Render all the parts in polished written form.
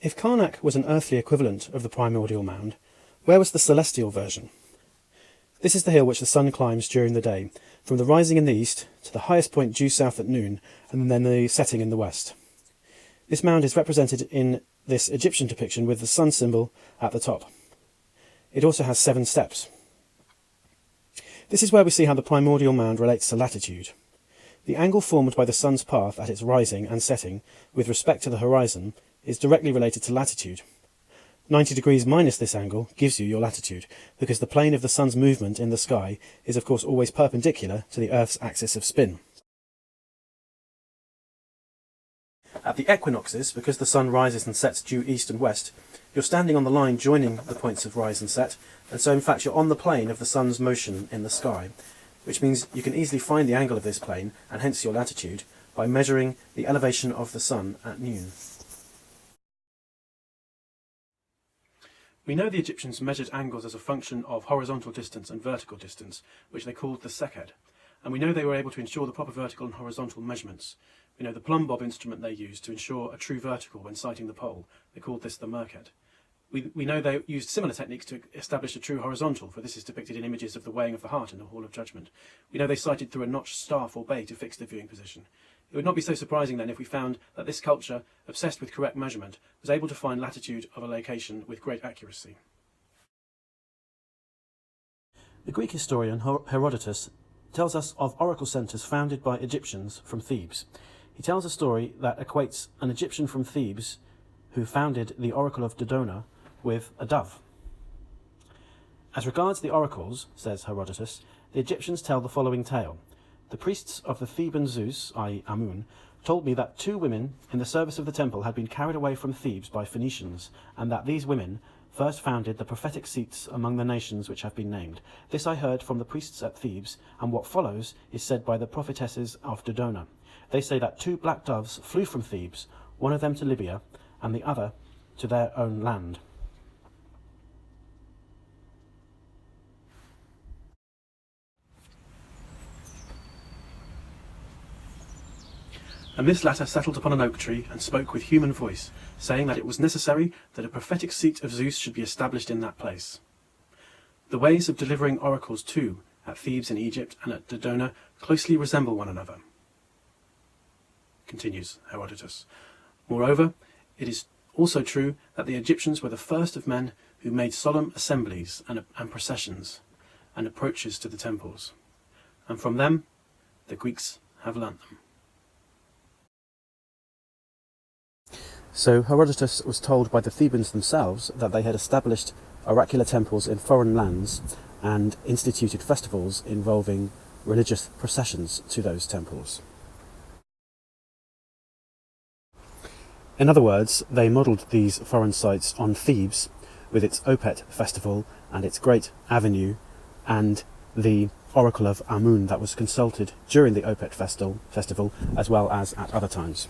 If Karnak was an earthly equivalent of the primordial mound, where was the celestial version? This is the hill which the sun climbs during the day, from the rising in the east to the highest point due south at noon, and then the setting in the west. This mound is represented in this Egyptian depiction with the sun symbol at the top. It also has 7 steps. This is where we see how the primordial mound relates to latitude. The angle formed by the sun's path at its rising and setting with respect to the horizon is directly related to latitude. 90 degrees minus this angle gives you your latitude, because the plane of the sun's movement in the sky is of course always perpendicular to the Earth's axis of spin. At the equinoxes, because the sun rises and sets due east and west, you're standing on the line joining the points of rise and set, and so in fact you're on the plane of the sun's motion in the sky, which means you can easily find the angle of this plane, and hence your latitude, by measuring the elevation of the sun at noon. We know the Egyptians measured angles as a function of horizontal distance and vertical distance, which they called the seked, and we know they were able to ensure the proper vertical and horizontal measurements. We know the plumb bob instrument they used to ensure a true vertical when sighting the pole. They called this the merked. We know they used similar techniques to establish a true horizontal, for this is depicted in images of the weighing of the heart in the Hall of Judgment. We know they sighted through a notched staff or bay to fix the viewing position. It would not be so surprising then if we found that this culture, obsessed with correct measurement, was able to find latitude of a location with great accuracy. The Greek historian Herodotus tells us of oracle centres founded by Egyptians from Thebes. He tells a story that equates an Egyptian from Thebes who founded the oracle of Dodona with a dove. As regards the oracles, says Herodotus, the Egyptians tell the following tale. The priests of the Theban Zeus, i.e. Amun, told me that 2 women in the service of the temple had been carried away from Thebes by Phoenicians, and that these women first founded the prophetic seats among the nations which have been named. This I heard from the priests at Thebes, and what follows is said by the prophetesses of Dodona. They say that 2 black doves flew from Thebes, one of them to Libya, and the other to their own land. And this latter settled upon an oak tree and spoke with human voice, saying that it was necessary that a prophetic seat of Zeus should be established in that place. The ways of delivering oracles too, at Thebes in Egypt and at Dodona, closely resemble one another, continues Herodotus. Moreover, it is also true that the Egyptians were the first of men who made solemn assemblies and processions and approaches to the temples, and from them the Greeks have learnt them. So Herodotus was told by the Thebans themselves that they had established oracular temples in foreign lands and instituted festivals involving religious processions to those temples. In other words, they modelled these foreign sites on Thebes with its Opet festival and its great avenue and the oracle of Amun that was consulted during the Opet festival as well as at other times.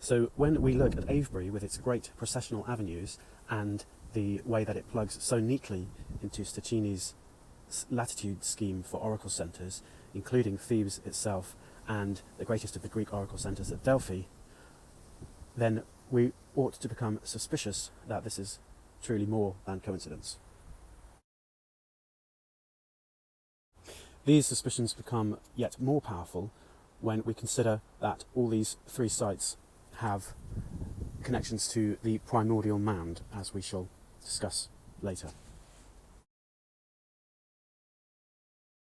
So when we look at Avebury with its great processional avenues and the way that it plugs so neatly into Stachini's latitude scheme for oracle centres, including Thebes itself and the greatest of the Greek oracle centres at Delphi, then we ought to become suspicious that this is truly more than coincidence. These suspicions become yet more powerful when we consider that all these 3 sites have connections to the primordial mound, as we shall discuss later.